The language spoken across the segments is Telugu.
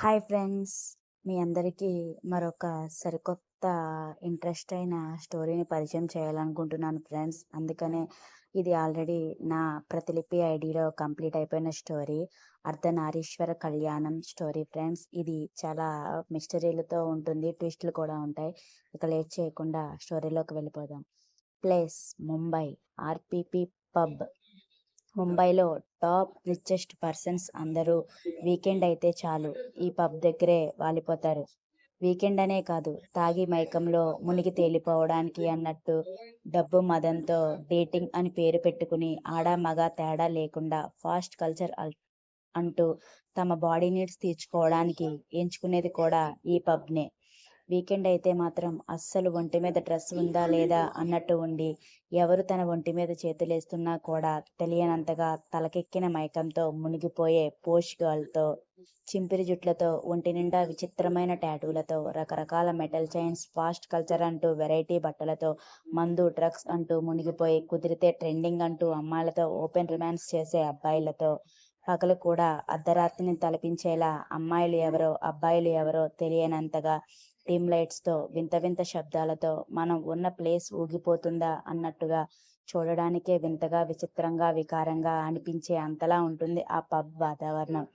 హాయ్ ఫ్రెండ్స్, మీ అందరికీ మరొక సరికొత్త ఇంట్రెస్ట్ అయిన స్టోరీని పరిచయం చేయాలనుకుంటున్నాను ఫ్రెండ్స్. అందుకనే ఇది ఆల్రెడీ నా ప్రతిలిపి ఐడిలో కంప్లీట్ అయిపోయిన స్టోరీ. అర్ధనారీశ్వర కళ్యాణం స్టోరీ ఫ్రెండ్స్. ఇది చాలా మిస్టరీలతో ఉంటుంది, ట్విస్టులు కూడా ఉంటాయి. ఇక లేట్ చేయకుండా స్టోరీలోకి వెళ్ళిపోదాం. Place Mumbai, RPP pub. ముంబైలో టాప్ రిచెస్ట్ పర్సన్స్ అందరూ వీకెండ్ అయితే చాలు ఈ పబ్ దగ్గరే వాలిపోతారు. వీకెండ్ అనే కాదు, తాగి మైకంలో మునిగి తేలిపోవడానికి అన్నట్టు డబ్బు మదంతో డేటింగ్ అని పేరు పెట్టుకుని ఆడ మగ తేడా లేకుండా ఫాస్ట్ కల్చర్ అంటూ తమ బాడీ నీడ్స్ తీర్చుకోవడానికి ఎంచుకునేది కూడా ఈ పబ్నే. వీకెండ్ అయితే మాత్రం అస్సలు ఒంటి మీద డ్రెస్ ఉందా లేదా అన్నట్టు ఉండి, ఎవరు తన ఒంటి మీద చేతులేస్తున్నా కూడా తెలియనంతగా తలకెక్కిన మైకంతో మునిగిపోయే పోష్ గర్ల్తో, చింపిరి జుట్లతో, ఒంటి నిండా విచిత్రమైన టాటూలతో, రకరకాల మెటల్ చైన్స్, ఫాస్ట్ కల్చర్ అంటూ వెరైటీ బట్టలతో, మందు డ్రగ్స్ అంటూ మునిగిపోయి కుదిరితే ట్రెండింగ్ అంటూ అమ్మాయిలతో ఓపెన్ రొమాన్స్ చేసే అబ్బాయిలతో, పగలు కూడా అర్ధరాత్రిని తలపించేలా అమ్మాయిలు ఎవరో అబ్బాయిలు ఎవరో తెలియనంతగా డిమ్ లైట్స్తో, వింత వింత శబ్దాలతో మనం ఉన్న ప్లేస్ ఊగిపోతుందా అన్నట్టుగా చూడడానికే వింతగా, విచిత్రంగా, వికారంగా అనిపించే అంతలా ఉంటుంది ఆ పబ్ వాతావరణం.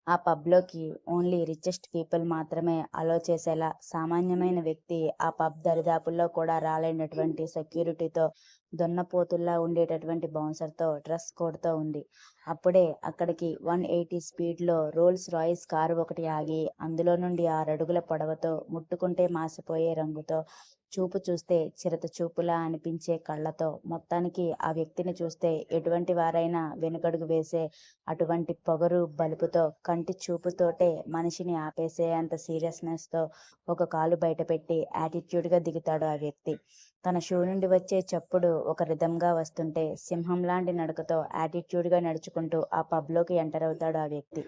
ఆ పబ్లోకి ఓన్లీ రిచెస్ట్ పీపుల్ మాత్రమే అలో చేసేలా, సామాన్యమైన వ్యక్తి ఆ పబ్ దరిదాపుల్లో కూడా రాలేనటువంటి సెక్యూరిటీతో, దున్నపోతుల్లా ఉండేటటువంటి బౌన్సర్తో, డ్రెస్ కోడ్తో ఉంది. అప్పుడే అక్కడికి 180 స్పీడ్లో రోల్స్ రాయిస్ కారు ఒకటి ఆగి, అందులో నుండి 6 అడుగుల పొడవతో, ముట్టుకుంటే మాసిపోయే రంగుతో, చూపు చూస్తే చిరత చూపులా అనిపించే కళ్ళతో, మొత్తానికి ఆ వ్యక్తిని చూస్తే ఎటువంటి వారైనా వెనుకడుగు వేసే అటువంటి పొగరు బలుపుతో, కంటి చూపుతోటే మనిషిని ఆపేసే అంత సీరియస్నెస్తో ఒక కాలు బయటపెట్టి యాటిట్యూడ్గా దిగుతాడు ఆ వ్యక్తి. తన షూ నుండి వచ్చే చప్పుడు ఒక రిధంగా వస్తుంటే సింహం లాంటి నడకతో యాటిట్యూడ్గా నడుచుకుంటూ ఆ పబ్లోకి ఎంటర్ అవుతాడు ఆ వ్యక్తి.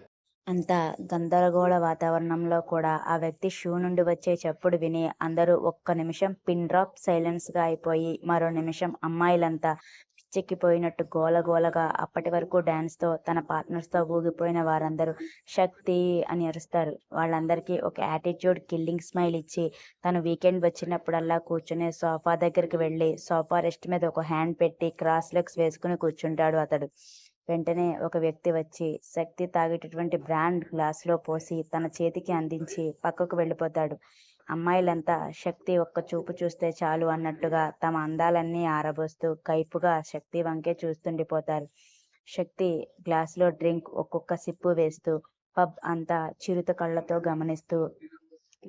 అంత గందరగోళ వాతావరణంలో కూడా ఆ వ్యక్తి షూ నుండి వచ్చే చప్పుడు విని అందరూ ఒక్క నిమిషం పిన్ డ్రాప్ సైలెన్స్గా అయిపోయి, మరో నిమిషం అమ్మాయిలంతా పిచ్చెక్కిపోయినట్టు గోలగోలగా అప్పటి వరకు డ్యాన్స్తో తన పార్ట్నర్స్తో ఊగిపోయిన వారందరూ శక్తి అని అరుస్తారు. వాళ్ళందరికీ ఒక యాటిట్యూడ్ కిల్లింగ్ స్మైల్ ఇచ్చి, తను వీకెండ్ వచ్చినప్పుడల్లా కూర్చునే సోఫా దగ్గరికి వెళ్ళి సోఫా రెస్ట్ మీద ఒక హ్యాండ్ పెట్టి క్రాస్ లెగ్స్ వేసుకుని కూర్చుంటాడు అతడు. వెంటనే ఒక వ్యక్తి వచ్చి శక్తి తాగేటటువంటి బ్రాండ్ గ్లాసులో పోసి తన చేతికి అందించి పక్కకు వెళ్ళిపోతాడు. అమ్మాయిలంతా శక్తి ఒక్క చూపు చూస్తే చాలు అన్నట్టుగా తమ అందాలన్నీ ఆరబోస్తూ కైపుగా శక్తి వంకే చూస్తుండిపోతారు. శక్తి గ్లాసులో డ్రింక్ ఒక్కొక్క సిప్పు వేస్తూ పబ్ అంతా చిరుత కళ్ళతో గమనిస్తూ,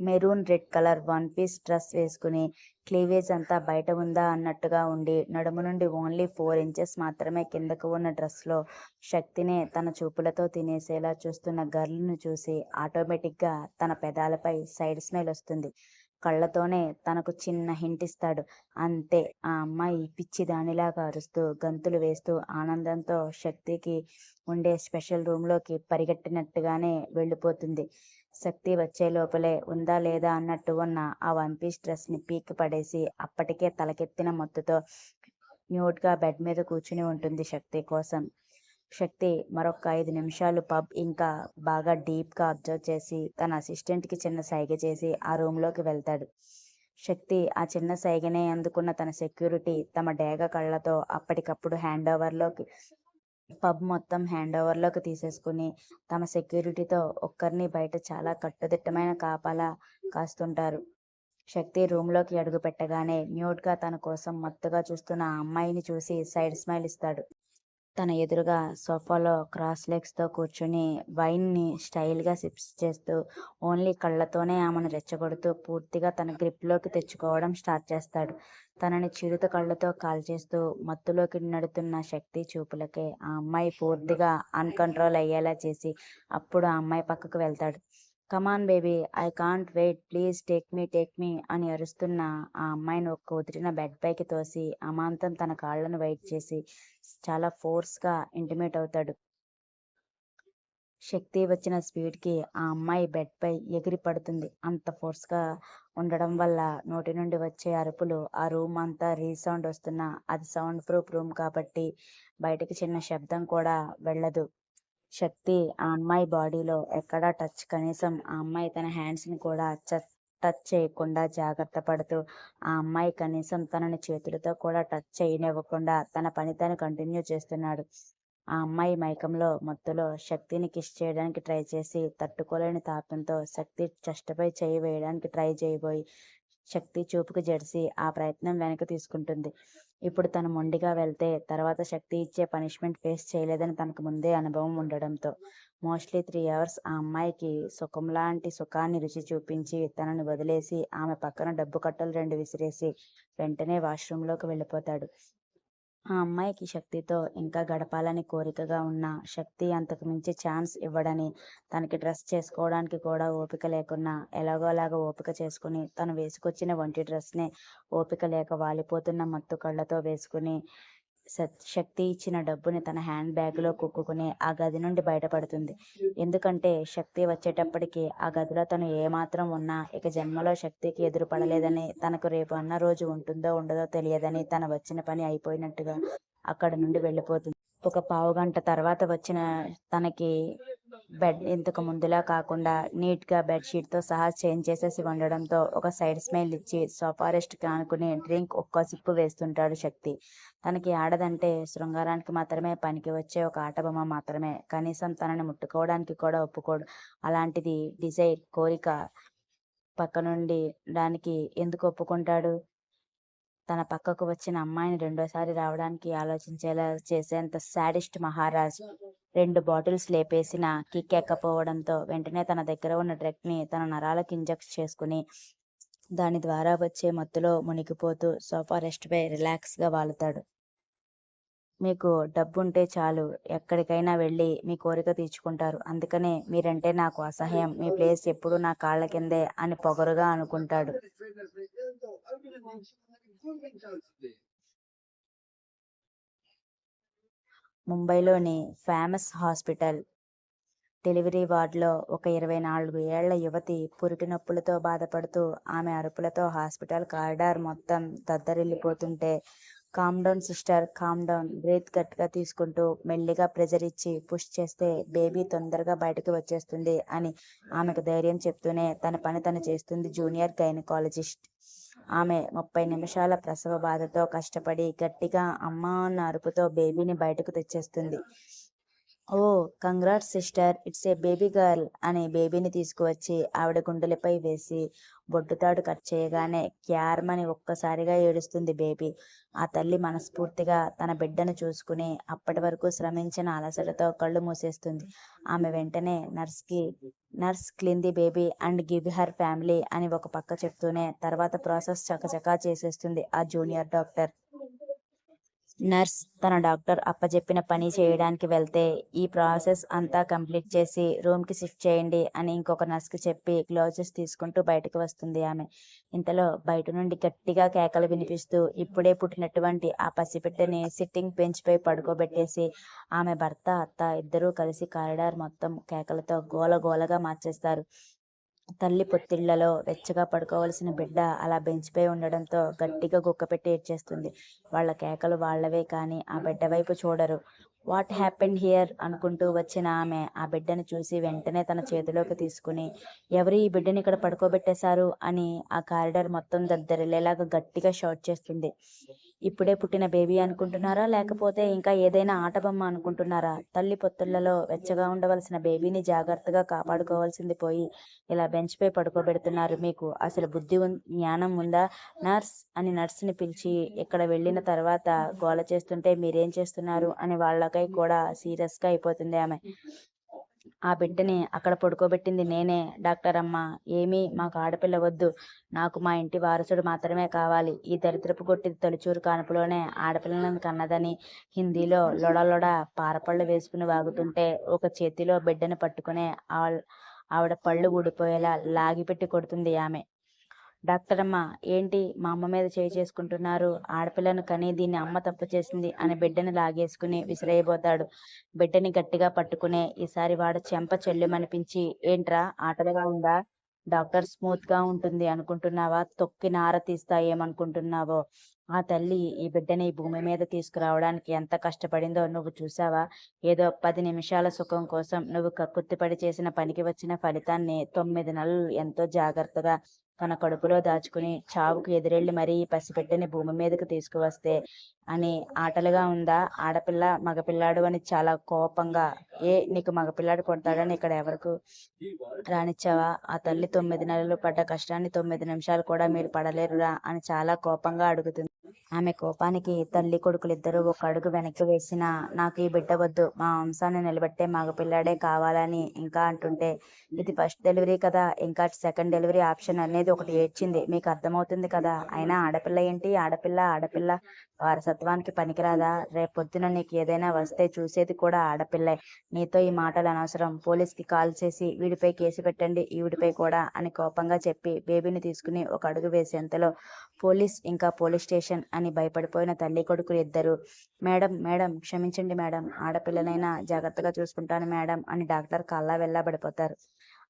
maroon red colour one piece dress వేసుకుని క్లీవేజ్ అంతా బయట ఉందా అన్నట్టుగా ఉండి, నడుము నుండి ఓన్లీ 4 ఇంచెస్ మాత్రమే కిందకు ఉన్న డ్రెస్లో శక్తినే తన చూపులతో తినేసేలా చూస్తున్న గర్ల్ను చూసి ఆటోమేటిక్గా తన పెదాలపై సైడ్ స్మైల్ వస్తుంది. కళ్ళతోనే తనకు చిన్న హింట్ ఇస్తాడు. అంతే, ఆ అమ్మాయి పిచ్చి దానిలాగా అరుస్తూ గంతులు వేస్తూ ఆనందంతో శక్తికి ఉండే స్పెషల్ రూమ్లోకి పరిగెట్టినట్టుగానే వెళ్ళిపోతుంది. శక్తి వచ్చే లోపలే ఉందా లేదా అన్నట్టు ఉన్న ఆ 1 పీస్ డ్రెస్ని పీకి పడేసి అప్పటికే తలకెత్తిన మత్తుతో మ్యూట్గా బెడ్ మీద కూర్చుని ఉంటుంది శక్తి కోసం. శక్తి మరొక 5 నిమిషాలు పబ్ ఇంకా బాగా డీప్గా అబ్జర్వ్ చేసి తన అసిస్టెంట్కి చిన్న సైగ చేసి ఆ రూమ్లోకి వెళ్తాడు. శక్తి ఆ చిన్న సైగనే అందుకున్న తన సెక్యూరిటీ తమ డేగ కళ్ళతో అప్పటికప్పుడు పబ్ మొత్తం హ్యాండ్ ఓవర్లోకి తీసేసుకుని తమ సెక్యూరిటీతో ఒక్కరిని బయట చాలా కట్టుదిట్టమైన కాపలా కాస్తుంటారు. శక్తి రూమ్లోకి అడుగు పెట్టగానే మ్యూట్గా తన కోసం మత్తుగా చూస్తున్న ఆ అమ్మాయిని చూసి సైడ్ స్మైల్ ఇస్తాడు. తన ఎదురుగా సోఫాలో క్రాస్ లెగ్స్తో కూర్చుని వైన్ని స్టైల్గా సిప్స్ చేస్తూ ఓన్లీ కళ్ళతోనే ఆమెను రెచ్చగొడుతూ పూర్తిగా తన గ్రిప్లోకి తెచ్చుకోవడం స్టార్ట్ చేస్తాడు. తనని చిరుత కళ్ళతో కాల్చేస్తూ మత్తులోకి నడుతున్న శక్తి చూపులకే ఆ అమ్మాయి పూర్తిగా అన్కంట్రోల్ అయ్యేలా చేసి అప్పుడు ఆ అమ్మాయి పక్కకు వెళ్తాడు. Come on baby, I can't wait, please take me అని అరుస్తున్న ఆ అమ్మాయిని ఒక్క ఉదిరిన బెడ్ పైకి తోసి అమాంతం తన కాళ్లను వెయిట్ చేసి చాలా ఫోర్స్గా ఇంటిమేట్ అవుతాడు. శక్తి వచ్చిన స్పీడ్కి ఆ అమ్మాయి బెడ్ పై ఎగిరి పడుతుంది. అంత ఫోర్స్గా ఉండడం వల్ల నోటి నుండి వచ్చే అరుపులు ఆ రూమ్ అంతా రీసౌండ్ వస్తున్నా, అది సౌండ్ ప్రూఫ్ రూమ్ కాబట్టి బయటకి చిన్న శబ్దం కూడా వెళ్ళదు. శక్తి ఆ అమ్మాయి బాడీలో ఎక్కడా టచ్, కనీసం ఆ అమ్మాయి తన హ్యాండ్స్‌ని కూడా టచ్ చేయకుండా జాగ్రత్త పడుతూ, ఆ అమ్మాయి కనీసం తనని చేతులతో కూడా టచ్ చేయనివ్వకుండా తన పని తను కంటిన్యూ చేస్తున్నాడు. ఆ అమ్మాయి మైకంలో మత్తులో శక్తిని కిస్ చేయడానికి ట్రై చేసి తట్టుకోలేని తాపంతో శక్తి చెస్ట్‌పై చెయ్యి వేయడానికి ట్రై చేయబోయి శక్తి చూపుకు జడిసి ఆ ప్రయత్నం వెనక్కి తీసుకుంటుంది. ఇప్పుడు తను మొండిగా వెళ్తే తర్వాత శక్తి ఇచ్చే పనిష్మెంట్ ఫేస్ చేయలేదని తనకు ముందే అనుభవం ఉండడంతో మోస్ట్లీ 3 అవర్స్ ఆ అమ్మాయికి సుఖంలాంటి సుఖాన్ని రుచి చూపించి తనని వదిలేసి ఆమె పక్కన డబ్బు కట్టలు 2 విసిరేసి వెంటనే వాష్‌రూమ్‌లోకి వెళ్ళిపోతాడు. ఆ అమ్మాయికి శక్తితో ఇంకా గడపాలని కోరికగా ఉన్నా శక్తి అంతకు మించి ఛాన్స్ ఇవ్వడని, తనకి డ్రెస్ చేసుకోవడానికి కూడా ఓపిక లేకున్నా ఎలాగోలాగా ఓపిక చేసుకుని తను వేసుకొచ్చిన ఒంటి డ్రెస్‌నే ఓపిక లేక వాలిపోతున్న మత్తు కళ్ళతో వేసుకుని శక్తి ఇచ్చిన డబ్బుని తన హ్యాండ్ బ్యాగ్‌లో కుక్కుకుని ఆ గది నుండి బయటపడుతుంది. ఎందుకంటే శక్తి వచ్చేటప్పటికి ఆ గదిలో తను ఏమాత్రం ఉన్నా ఇక జన్మలో శక్తికి ఎదురు పడలేదని, తనకు రేపు అన్న రోజు ఉంటుందో ఉండదో తెలియదని, తన వచ్చిన పని అయిపోయినట్టుగా అక్కడి నుండి వెళ్ళిపోతుంది. ఒక పావుగంట తర్వాత వచ్చిన తనకి బెడ్ ఇంతకు ముందులా కాకుండా నీట్‌గా బెడ్‌షీట్‌తో సహా చేంజ్ చేసేసి ఉండడంతో ఒక సైడ్ స్మైల్ ఇచ్చి సోఫా రెస్ట్‌కి ఆనుకుని డ్రింక్ ఒక్క సిప్పు వేస్తుంటాడు శక్తి. తనకి ఆడదంటే శృంగారానికి మాత్రమే పనికి వచ్చే ఒక ఆటబొమ్మ మాత్రమే. కనీసం తనని ముట్టుకోవడానికి కూడా ఒప్పుకోడు. అలాంటిది కోరిక పక్కనుండి దానికి ఎందుకు ఒప్పుకుంటాడు? తన పక్కకు వచ్చిన అమ్మాయిని రెండోసారి రావడానికి ఆలోచించేలా చేసేంత శాడిస్ట్ మహారాజ్. 2 బాటిల్స్ లేపేసినా కిక్ ఎక్కకపోవడంతో వెంటనే తన దగ్గర ఉన్న డ్రగ్‌ని తన నరాలకు ఇంజెక్ట్ చేసుకుని, దాని ద్వారా వచ్చే మత్తులో మునిగిపోతూ సోఫా రెస్ట్‌పై రిలాక్స్‌గా వాలుతాడు. మీకు డబ్బుంటే చాలు ఎక్కడికైనా వెళ్ళి మీ కోరిక తీర్చుకుంటారు. అందుకనే మీరంటే నాకు అసహ్యం. మీ ప్లేస్ ఎప్పుడూ నా కాళ్ళ కిందే అని పొగరుగా అనుకుంటాడు. ముంబైలోని ఫేమస్ హాస్పిటల్ డెలివరీ వార్డులో ఒక 24 ఏళ్ల యువతి పురిటి నొప్పులతో బాధపడుతూ ఆమె అరుపులతో హాస్పిటల్ కారిడార్ మొత్తం దద్దరిల్లిపోతుంటే, calm down sister, calm down, breath గట్టిగా తీసుకుంటూ మెల్లిగా ప్రెజర్ ఇచ్చి పుష్ చేస్తే బేబీ తొందరగా బయటకు వచ్చేస్తుంది అని ఆమెకు ధైర్యం చెప్తూనే తన పని తను చేస్తుంది జూనియర్ గైనకాలజిస్ట్. ఆమె 30 నిమిషాల ప్రసవ బాధతో కష్టపడి గట్టిగా అమ్మా అన్న అరుపుతో బేబీని బయటకు తెచ్చేస్తుంది. Oh, congrats sister, it's a baby girl అని బేబీని తీసుకువచ్చి ఆవిడ గుండెలపై వేసి బొడ్డుతాడు కట్ చేయగానే క్యార్మని ఒక్కసారిగా ఏడుస్తుంది బేబీ. ఆ తల్లి మనస్ఫూర్తిగా తన బిడ్డను చూసుకుని అప్పటి వరకు శ్రమించిన అలసటతో కళ్ళు మూసేస్తుంది. ఆమె వెంటనే nurse clean the baby and give her family అని ఒక పక్క చెప్తూనే తర్వాత ప్రాసెస్ చకచకా చేసేస్తుంది ఆ జూనియర్ డాక్టర్. నర్స్ తన డాక్టర్ అప్పజెప్పిన పని చేయడానికి వెళ్తే, ఈ ప్రాసెస్ అంతా కంప్లీట్ చేసి రూమ్‌కి షిఫ్ట్ చేయండి అని ఇంకొక నర్స్‌కి చెప్పి గ్లౌజెస్ తీసుకుంటూ బయటకు వస్తుంది ఆమె. ఇంతలో బయట నుండి గట్టిగా కేకలు వినిపిస్తూ ఇప్పుడే పుట్టినటువంటి ఆ పసిబిడ్డని సిట్టింగ్ బెంచ్‌పై పడుకోబెట్టేసి ఆమె భర్త, అత్త ఇద్దరూ కలిసి కారిడార్ మొత్తం కేకలతో గోలగోలగా మార్చేస్తారు. తల్లి పొత్తిళ్లలో వెచ్చగా పడుకోవలసిన బిడ్డ అలా బెంచ్‌పై ఉండడంతో గట్టిగా గుక్కపెట్టి ఏడ్చేస్తుంది. వాళ్ళ కేకలు వాళ్ళవే కానీ ఆ బిడ్డ వైపు చూడరు. వాట్ హ్యాపెండ్ హియర్ అనుకుంటూ వచ్చిన ఆమె ఆ బిడ్డని చూసి వెంటనే తన చేతిలోకి తీసుకుని, ఎవరు ఈ బిడ్డని ఇక్కడ పడుకోబెట్టేశారు అని ఆ కారిడార్ మొత్తం దద్దరిల్లేలాగా గట్టిగా షౌట్ చేస్తుంది. ఇప్పుడే పుట్టిన బేబీ అనుకుంటున్నారా? లేకపోతే ఇంకా ఏదైనా ఆటబొమ్మ అనుకుంటున్నారా? తల్లి పొత్తిళ్లలో వెచ్చగా ఉండవలసిన బేబీని జాగ్రత్తగా కాపాడుకోవాల్సింది పోయి ఇలా బెంచ్‌పై పడుకోబెడుతున్నారు. మీకు అసలు జ్ఞానం ఉందా? నర్స్ అని నర్స్‌ని పిలిచి ఇక్కడ వెళ్ళిన తర్వాత గోల చేస్తుంటే మీరేం చేస్తున్నారు అని వాళ్ళకై కూడా సీరియస్‌గా అయిపోతుంది ఆమె. ఆ బిడ్డని అక్కడ పడుకోబెట్టింది నేనే డాక్టరమ్మ. మాకు ఆడపిల్ల వద్దు. నాకు మా ఇంటి వారసుడు మాత్రమే కావాలి. ఈ దరిద్రపు కొట్టిది తొలిచూరు కాన్పులోనే ఆడపిల్లను కన్నదని హిందీలో లొడ లొడ పారపళ్ళు వేసుకుని వాగుతుంటే ఒక చేతిలో బిడ్డని పట్టుకునే ఆవిడ పళ్ళు ఊడిపోయేలా లాగిపెట్టి కొడుతుంది ఆమె. డాక్టరమ్మ, ఏంటి మా అమ్మ మీద చేయి చేసుకుంటున్నారు? ఆడపిల్లను కని దీన్ని అమ్మ తప్పు చేసింది అని బిడ్డని లాగేసుకుని విసిరేయబోతాడు. బిడ్డని గట్టిగా పట్టుకునే ఈసారి వాడు చెంప చెల్లుమనిపించి, ఏంట్రా ఆటలుగా ఉందా? డాక్టర్ స్మూత్‌గా ఉంటుంది అనుకుంటున్నావా? తొక్కి నార తీస్తా ఏమనుకుంటున్నావో? ఆ తల్లి ఈ బిడ్డని ఈ భూమి మీద తీసుకురావడానికి ఎంత కష్టపడిందో నువ్వు చూసావా? ఏదో 10 నిమిషాల సుఖం కోసం నువ్వు కక్కుర్తిపడి చేసిన పనికి వచ్చిన ఫలితాన్ని 9 నెలలు ఎంతో జాగ్రత్తగా తన కడుపులో దాచుకుని చావుకు ఎదురెళ్ళి మరీ ఈ పసిబిడ్డని భూమి మీదకి తీసుకువస్తే అని ఆటలుగా ఉందా? ఆడపిల్ల, మగపిల్లాడు అని చాలా కోపంగా నీకు మగపిల్లాడు పుడతాడని ఇక్కడ ఎవరికి రానిచ్చావా? ఆ తల్లి 9 నెలలు పడ్డ కష్టాన్ని 9 నిమిషాలు కూడా మీరు పడలేరురా అని చాలా కోపంగా అడుగుతుంది. ఆమె కోపానికి తల్లి కొడుకులిద్దరూ ఒక అడుగు వెనక్కి వేసినా నాకు ఈ బిడ్డ వద్దు, మా వంశాన్ని నిలబెట్టే మగపిల్లాడే కావాలని ఇంకా అంటుంటే, ఇది ఫస్ట్ డెలివరీ కదా, ఇంకా సెకండ్ డెలివరీ ఆప్షన్ అనేది ఒకటి ఏడ్చింది. మీకు అర్థమవుతుంది కదా, అయినా ఆడపిల్ల ఏంటి, ఆడపిల్ల ఆడపిల్ల వారసత్వానికి పనికిరాదా? రేపొద్దున నీకు ఏదైనా వస్తే చూసేది కూడా ఆడపిల్లే. నీతో ఈ మాటలు అనవసరం, పోలీస్కి కాల్ చేసి వీడిపై కేసు పెట్టండి, ఈవిడిపై కూడా అని కోపంగా చెప్పి బేబీని తీసుకుని ఒక అడుగు వేసేంతలో పోలీస్ ఇంకా పోలీస్ స్టేషన్ అని భయపడిపోయిన తల్లి కొడుకులు ఇద్దరు, మేడం మేడం క్షమించండి మేడం, ఆడపిల్లనైనా జాగ్రత్తగా చూసుకుంటాను మేడం అని డాక్టర్ కాళ్ళ వెళ్ళబడిపోతారు.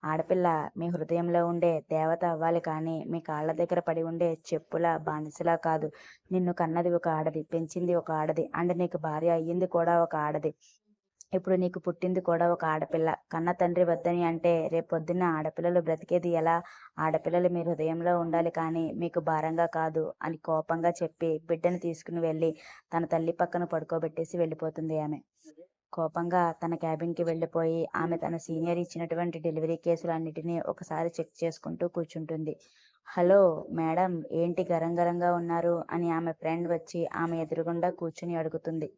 ఆడపిల్ల మీ హృదయంలో ఉండే దేవత అవ్వాలి కానీ మీ కాళ్ళ దగ్గర పడి ఉండే చెప్పుల బానిసలా కాదు. నిన్ను కన్నది ఒక ఆడది, పెంచింది ఒక ఆడది, అండ్ నీకు భార్య అయ్యింది కూడా ఒక ఆడది. ఇప్పుడు నీకు పుట్టింది కూడా ఒక ఆడపిల్ల. కన్న తండ్రి వద్దని అంటే రేపొద్దున్న ఆడపిల్లలు బ్రతికేది ఎలా? ఆడపిల్లలు మీ హృదయంలో ఉండాలి కానీ మీకు భారంగా కాదు అని కోపంగా చెప్పి బిడ్డను తీసుకుని వెళ్ళి తన తల్లి పక్కన పడుకోబెట్టేసి వెళ్ళిపోతుంది ఆమె. కోపంగా తన క్యాబిన్‌కి వెళ్ళిపోయి ఆమె తన సీనియర్ ఇచ్చినటువంటి డెలివరీ కేసులన్నిటినీ ఒకసారి చెక్ చేసుకుంటూ కూర్చుంటుంది. హలో మేడం, ఏంటి గరంగరంగా ఉన్నారు అని ఆమె ఫ్రెండ్ వచ్చి ఆమె ఎదురుగుండా కూర్చుని అడుగుతుంది.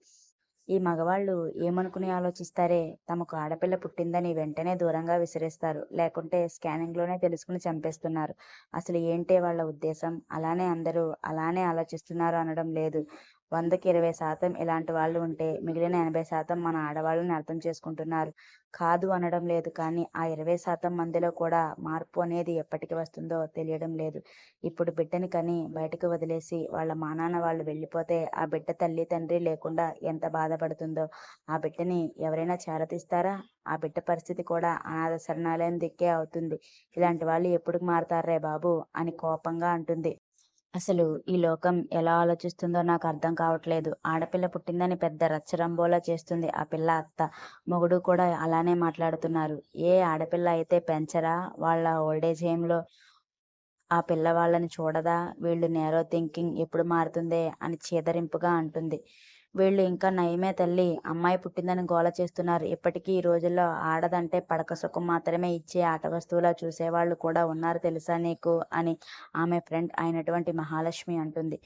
ఈ మగవాళ్ళు ఏమనుకుని ఆలోచిస్తారే, తమకు ఆడపిల్ల పుట్టిందని వెంటనే దూరంగా విసిరేస్తారు, లేకుంటే స్కానింగ్లోనే తెలుసుకుని చంపేస్తున్నారు. అసలు ఏంటే వాళ్ళ ఉద్దేశం? అలానే అందరూ అలానే ఆలోచిస్తున్నారు అనడం లేదు. 100కి 20% ఇలాంటి వాళ్ళు ఉంటే మిగిలిన 80% మన ఆడవాళ్ళని అర్థం చేసుకుంటున్నారు. కాదు అనడం లేదు కానీ ఆ 20% మందిలో కూడా మార్పు అనేది ఎప్పటికి వస్తుందో తెలియడం లేదు. ఇప్పుడు బిడ్డని కని బయటకు వదిలేసి వాళ్ళ మానాన వాళ్ళు వెళ్ళిపోతే ఆ బిడ్డ తల్లి తండ్రి లేకుండా ఎంత బాధపడుతుందో. ఆ బిడ్డని ఎవరైనా చేరతీస్తారా? ఆ బిడ్డ పరిస్థితి కూడా అనాథ శరణాలయం దిక్కే అవుతుంది. ఇలాంటి వాళ్ళు ఎప్పుడు మారతారే బాబు అని కోపంగా అంటుంది. అసలు ఈ లోకం ఎలా ఆలోచిస్తుందో నాకు అర్థం కావట్లేదు. ఆడపిల్ల పుట్టిందని పెద్ద రచ్చరంబోలా చేస్తుంది ఆ పిల్ల అత్త. మొగుడు కూడా అలానే మాట్లాడుతున్నారు. ఏ ఆడపిల్ల అయితే పెంచరా? వాళ్ళ ఓల్డేజ్ హోమ్‌లో ఆ పిల్ల వాళ్ళని చూడదా? వీళ్ళు నేరో థింకింగ్ ఎప్పుడు మారుతుందే అని చీదరింపుగా అంటుంది. వీళ్ళు ఇంకా నయమే తల్లి, అమ్మాయి పుట్టిందని గోల చేస్తున్నారు. ఇప్పటికీ ఈ రోజుల్లో ఆడదంటే పడక సుఖం మాత్రమే ఇచ్చే ఆట వస్తువులా చూసేవాళ్ళు కూడా ఉన్నారు తెలుసా నీకు అని ఆమె ఫ్రెండ్ అయినటువంటి మహాలక్ష్మి అంటుంది.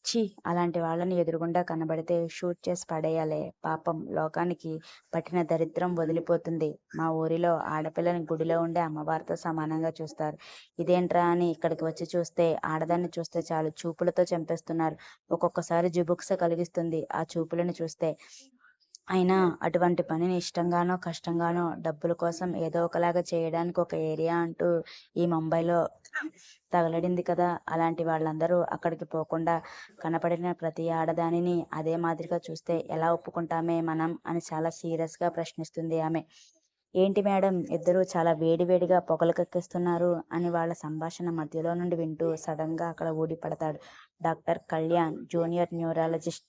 ఛీ! అలాంటి వాళ్ళని ఎదురుగుండా కనబడితే షూట్ చేసి పడేయాలే. పాపం లోకానికి పట్టిన దరిద్రం వదిలిపోతుంది. మా ఊరిలో ఆడపిల్లని గుడిలో ఉండే అమ్మవారితో సమానంగా చూస్తారు. ఇదేంట్రా అని ఇక్కడికి వచ్చి చూస్తే ఆడదాన్ని చూస్తే చాలు చూపులతో చంపేస్తున్నారు. ఒక్కొక్కసారి జుగుప్స కలిగిస్తుంది ఆ చూపులను చూస్తే. అయినా అటువంటి పనిని ఇష్టంగానో, కష్టంగానో డబ్బుల కోసం ఏదో ఒకలాగా చేయడానికి ఒక ఏరియా అంటూ ఈ ముంబైలో తగలడింది కదా! అలాంటి వాళ్ళందరూ అక్కడికి పోకుండా కనపడిన ప్రతి ఆడదానిని అదే మాదిరిగా చూస్తే ఎలా ఒప్పుకుంటామే మనం అని చాలా సీరియస్‌గా ప్రశ్నిస్తుంది ఆమె. ఏంటి మేడం, ఇద్దరూ చాలా వేడి వేడిగా పొగలు కక్కిస్తున్నారు అని వాళ్ళ సంభాషణ మధ్యలో నుండి వింటూ సడన్‌గా అక్కడ ఊడిపడతాడు డాక్టర్ కళ్యాణ్, జూనియర్ న్యూరాలజిస్ట్.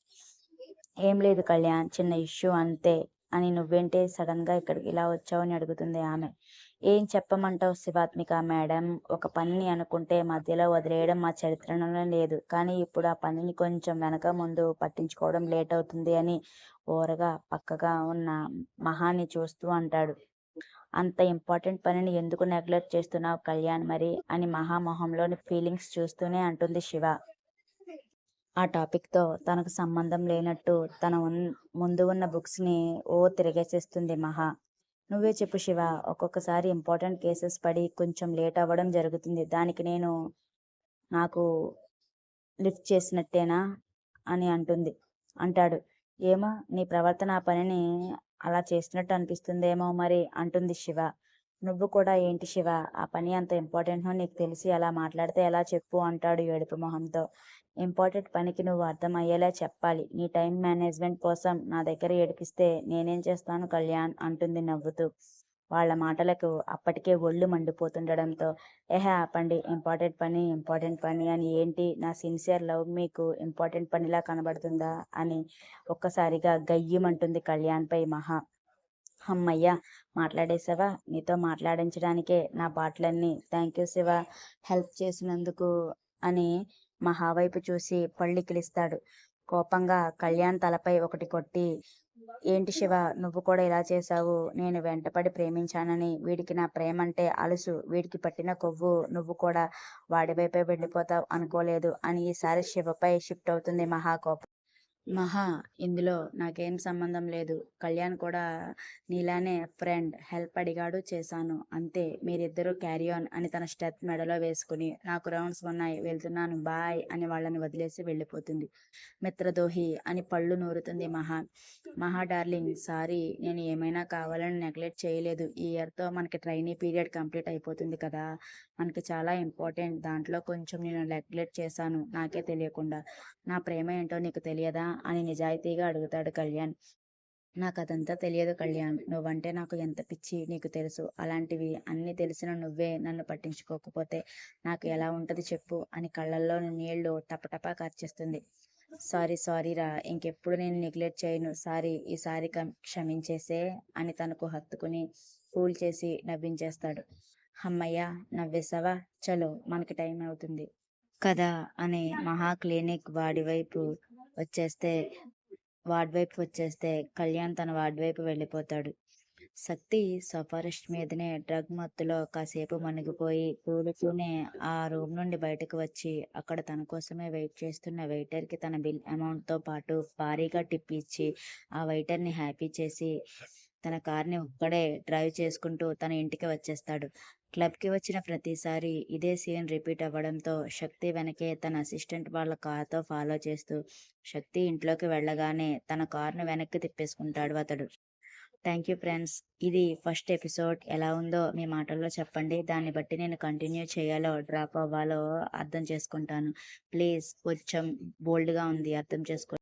ఏం లేదు కళ్యాణ్, చిన్న ఇష్యూ అంతే అని నువ్వేంటి సడన్‌గా ఇక్కడికి ఇలా వచ్చావు అని అడుగుతుంది ఆమె. ఏం చెప్పమంటావు శివాత్మిక మేడం, ఒక పనిని అనుకుంటే మధ్యలో వదిలేయడం మా చరిత్రలోనే లేదు. కానీ ఇప్పుడు ఆ పనిని కొంచెం వెనక ముందు పట్టించుకోవడం లేట్ అవుతుంది అని ఓరగా పక్కగా ఉన్న మహాని చూస్తూ అంటాడు. అంత ఇంపార్టెంట్ పనిని ఎందుకు నెగ్లెక్ట్ చేస్తున్నావు కళ్యాణ్ మరి అని మహా మొహంలోని ఫీలింగ్స్ చూస్తూనే అంటుంది శివ. ఆ టాపిక్‌తో తనకు సంబంధం లేనట్టు తన ముందు ఉన్న బుక్స్‌ని తిరగేసేస్తుంది మహా. నువ్వే చెప్పు శివ, ఒక్కొక్కసారి ఇంపార్టెంట్ కేసెస్ పడి కొంచెం లేట్ అవ్వడం జరుగుతుంది. దానికి నేను నాకు లిఫ్ట్ చేసినట్టేనా అని అంటాడు. ఏమో, నీ ప్రవర్తన ఆ పనిని అలా చేసినట్టు అనిపిస్తుందేమో మరి అంటుంది శివ. నువ్వు కూడా ఏంటి శివ, ఆ పని అంత ఇంపార్టెంటో నీకు తెలిసి అలా మాట్లాడితే ఎలా చెప్పు అంటాడు ఏడుపు మొహంతో. ఇంపార్టెంట్ పనికి నువ్వు అర్థం అయ్యేలా చెప్పాలి. నీ టైం మేనేజ్మెంట్ కోసం నా దగ్గర ఏడిపిస్తే నేనేం చేస్తాను కళ్యాణ్ అంటుంది నవ్వుతూ. వాళ్ళ మాటలకు అప్పటికే ఒళ్ళు మండిపోతుండడంతో ఆపండి, ఇంపార్టెంట్ పని అని ఏంటి, నా సిన్సియర్ లవ్ మీకు ఇంపార్టెంట్ పనిలా కనబడుతుందా అని ఒక్కసారిగా గయ్యమంటుంది కళ్యాణ్పై మహా. హమ్మయ్య, మాట్లాడేశావా? నీతో మాట్లాడించడానికే నా పాటలన్నీ. థ్యాంక్ యూ శివ, హెల్ప్ చేసినందుకు అని మహా వైపు చూసి పళ్ళికిలిస్తాడు. కోపంగా కళ్యాణ్ తలపై ఒకటి కొట్టి, ఏంటి శివ, నువ్వు కూడా ఇలా చేశావు? నేను వెంటపడి ప్రేమించానని, వీడికి నా ప్రేమంటే అలుసు, వీడికి పట్టిన కొవ్వు, నువ్వు కూడా వాడి వైపే వెళ్ళిపోతావు అనుకోలేదు అని ఈసారి శివపై షిఫ్ట్ అవుతుంది మహా కోపం. మహా, ఇందులో నాకేం సంబంధం లేదు. కళ్యాణ్ కూడా నీలానే ఫ్రెండ్, హెల్ప్ అడిగాడు, చేశాను, అంతే. మీరిద్దరూ క్యారీ ఆన్ అని తన స్టెప్ మెడలో వేసుకుని, నాకు రౌండ్స్ ఉన్నాయి, వెళ్తున్నాను, బాయ్ అని వాళ్ళని వదిలేసి వెళ్ళిపోతుంది. మిత్రదోహి అని పళ్ళు నూరుతుంది మహా. మహా డార్లింగ్, సారీ, నేను ఏమైనా కావాలని నెగ్లెక్ట్ చేయలేదు. ఈ ఇయర్తో మనకి ట్రైనీ పీరియడ్ కంప్లీట్ అయిపోతుంది కదా, మనకి చాలా ఇంపార్టెంట్. దాంట్లో కొంచెం నేను నెగ్లెక్ట్ చేశాను నాకే తెలియకుండా. నా ప్రేమ ఏంటో నీకు తెలియదా అని నిజాయితీగా అడుగుతాడు కళ్యాణ్. నాకదంతా తెలియదు కళ్యాణ్, నువ్వంటే నాకు ఎంత పిచ్చి నీకు తెలుసు. అలాంటివి అన్నీ తెలిసిన నువ్వే నన్ను పట్టించుకోకపోతే నాకు ఎలా ఉంటది చెప్పు అని కళ్ళల్లో నీళ్లు టపటపా కార్చేస్తుంది. సారీ రా, ఇంకెప్పుడు నేను నెగ్లెక్ట్ చేయను. సారీ, ఈసారి క్షమించేసే అని తనకు హత్తుకుని కూల్ చేసి నవ్వించేస్తాడు. హమ్మయ్య, నవ్వేసావా? చలో, మనకి టైం అవుతుంది కదా అని మహా క్లినిక్ వార్డ్ వైపు వచ్చేస్తే కళ్యాణ్ తన వార్డ్ వైపు వెళ్ళిపోతాడు. శక్తి సోఫారెస్ట్ మీదనే డ్రగ్ మత్తులో కాసేపు మునిగిపోయి తూలుతూనే ఆ రూమ్ నుండి బయటకు వచ్చి అక్కడ తన కోసమే వెయిట్ చేస్తున్న వెయిటర్కి తన బిల్ అమౌంట్తో పాటు భారీగా టిప్ ఇచ్చి ఆ వెయిటర్ని హ్యాపీ చేసి తన కార్ని ఒక్కడే డ్రైవ్ చేసుకుంటూ తన ఇంటికి వచ్చేస్తాడు. క్లబ్కి వచ్చిన ప్రతిసారి ఇదే సీన్ రిపీట్ అవ్వడంతో శక్తి వెనకే తన అసిస్టెంట్ వాళ్ళ కార్తో ఫాలో చేస్తూ శక్తి ఇంట్లోకి వెళ్ళగానే తన కార్ను వెనక్కి తిప్పేసుకుంటాడు అతడు. Thank you friends. ఇది ఫస్ట్ ఎపిసోడ్. ఎలా ఉందో మీ మాటల్లో చెప్పండి. దాన్ని బట్టి నేను కంటిన్యూ చేయాలో డ్రాప్ అవ్వాలో అర్థం చేసుకుంటాను. ప్లీజ్, కొంచెం బోల్డ్గా ఉంది, అర్థం చేసుకో.